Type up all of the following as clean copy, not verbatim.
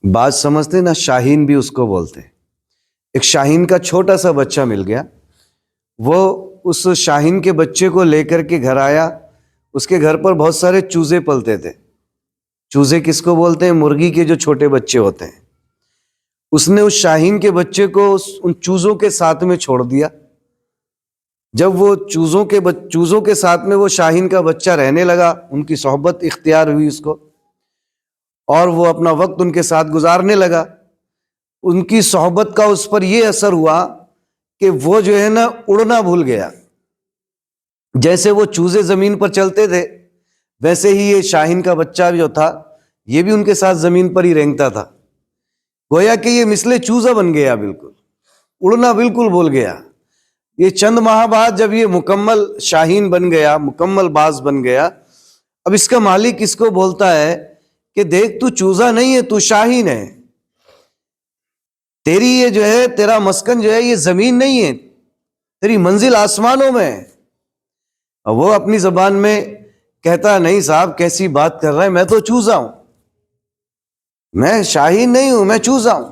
بعض سمجھتے نا شاہین بھی اس کو بولتے ہیں. ایک شاہین کا چھوٹا سا بچہ مل گیا. وہ اس شاہین کے بچے کو لے کر کے گھر آیا. اس کے گھر پر بہت سارے چوزے پلتے تھے. چوزے کس کو بولتے ہیں؟ مرغی کے جو چھوٹے بچے ہوتے ہیں. اس نے اس شاہین کے بچے کو ان چوزوں کے ساتھ میں چھوڑ دیا. جب وہ چوزوں کے ساتھ میں وہ شاہین کا بچہ رہنے لگا، ان کی صحبت اختیار ہوئی اس کو، اور وہ اپنا وقت ان کے ساتھ گزارنے لگا. ان کی صحبت کا اس پر یہ اثر ہوا کہ وہ جو ہے نا اڑنا بھول گیا. جیسے وہ چوزے زمین پر چلتے تھے ویسے ہی یہ شاہین کا بچہ جو تھا یہ بھی ان کے ساتھ زمین پر ہی رینگتا تھا. گویا کہ یہ مثل چوزا بن گیا، بالکل اڑنا بالکل بھول گیا. یہ چند ماہ بعد جب یہ مکمل شاہین بن گیا، مکمل باز بن گیا، اب اس کا مالک اس کو بولتا ہے کہ دیکھ تو چوزا نہیں ہے، تو شاہین ہے. تیری یہ جو ہے تیرا مسکن جو ہے یہ زمین نہیں ہے، تیری منزل آسمانوں میں ہے. اور وہ اپنی زبان میں کہتا نہیں صاحب کیسی بات کر رہا ہے، میں تو چوزا ہوں، میں شاہین نہیں ہوں، میں چوزا ہوں.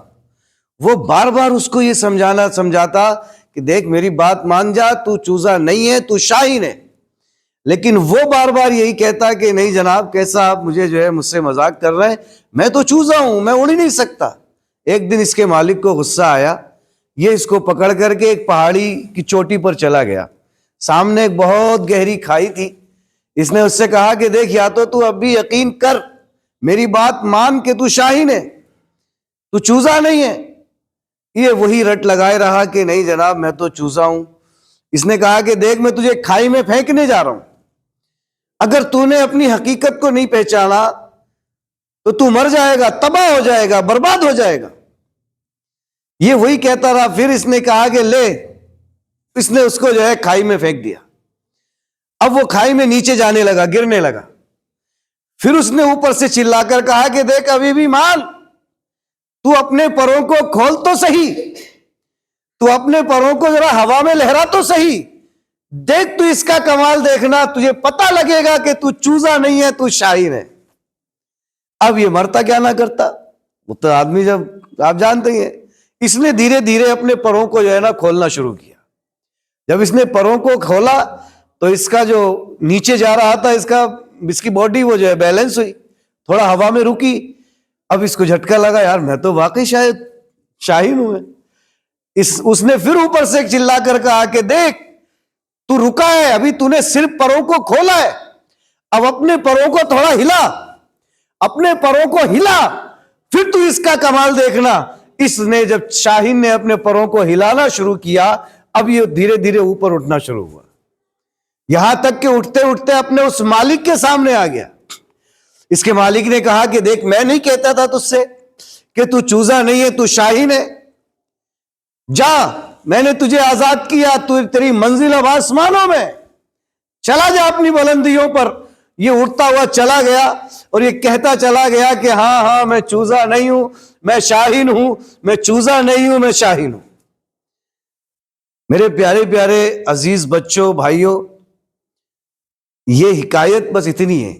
وہ بار بار اس کو یہ سمجھاتا کہ دیکھ میری بات مان جا، تو چوزا نہیں ہے، تو شاہین ہے. لیکن وہ بار بار یہی کہتا کہ نہیں جناب، کیسا آپ مجھے جو ہے مجھ سے مذاق کر رہے ہیں، میں تو چوزا ہوں، میں اڑ ہی نہیں سکتا. ایک دن اس کے مالک کو غصہ آیا. یہ اس کو پکڑ کر کے ایک پہاڑی کی چوٹی پر چلا گیا. سامنے ایک بہت گہری کھائی تھی. اس نے اس سے کہا کہ دیکھ یا تو اب بھی یقین کر، میری بات مان کہ تو شاہین ہے، تو چوزا نہیں ہے. یہ وہی رٹ لگائے رہا کہ نہیں جناب میں تو چوزا ہوں. اس نے کہا کہ دیکھ میں تجھے کھائی میں پھینکنے جا رہا ہوں، اگر تو نے اپنی حقیقت کو نہیں پہچانا تو تو مر جائے گا، تباہ ہو جائے گا، برباد ہو جائے گا. یہ وہی کہتا رہا. پھر اس نے کہا کہ لے، اس نے اس کو جو ہے کھائی میں پھینک دیا. اب وہ کھائی میں نیچے جانے لگا، گرنے لگا. پھر اس نے اوپر سے چلا کر کہا کہ دیکھ ابھی بھی مان، تو اپنے پروں کو کھول تو صحیح، تو اپنے پروں کو ذرا ہوا میں لہرا تو صحیح، دیکھ تو اس کا کمال دیکھنا، تجھے پتہ لگے گا کہ تو چوزا نہیں ہے، تو شاہین ہے. اب یہ مرتا کیا نہ کرتا، وہ تو آدمی جب آپ جانتے ہی ہیں. اس نے دھیرے دھیرے اپنے پروں کو جو ہے نا کھولنا شروع کیا. جب اس نے پروں کو کھولا تو اس کا جو نیچے جا رہا تھا اس کی باڈی وہ جو ہے بیلنس ہوئی، تھوڑا ہوا میں رکی. اب اس کو جھٹکا لگا، یار میں تو واقعی شاید شاہین ہوں. اس نے پھر اوپر سے چلا کر کہا کہ دیکھ تو رکا ہے، ابھی تو نے صرف پروں کو کھولا ہے، اب اپنے پروں کو تھوڑا ہلا، اپنے پروں کو ہلا، پھر تو اس کا کمال دیکھنا. اس نے جب شاہین نے اپنے پروں کو ہلانا شروع کیا، اب یہ دھیرے دھیرے اوپر اٹھنا شروع ہوا، یہاں تک کہ اٹھتے اٹھتے اپنے اس مالک کے سامنے آ گیا. اس کے مالک نے کہا کہ دیکھ میں نہیں کہتا تھا تجھ سے کہ تو چوزا نہیں ہے، تو شاہین ہے. جا، میں نے تجھے آزاد کیا، تو تیری منزل اب آسمانوں میں، چلا جا اپنی بلندیوں پر. یہ اٹھتا ہوا چلا گیا اور یہ کہتا چلا گیا کہ ہاں میں چوزا نہیں ہوں، میں شاہین ہوں، میں چوزا نہیں ہوں، میں شاہین ہوں. میرے پیارے پیارے عزیز بچوں، بھائیوں، یہ حکایت بس اتنی ہے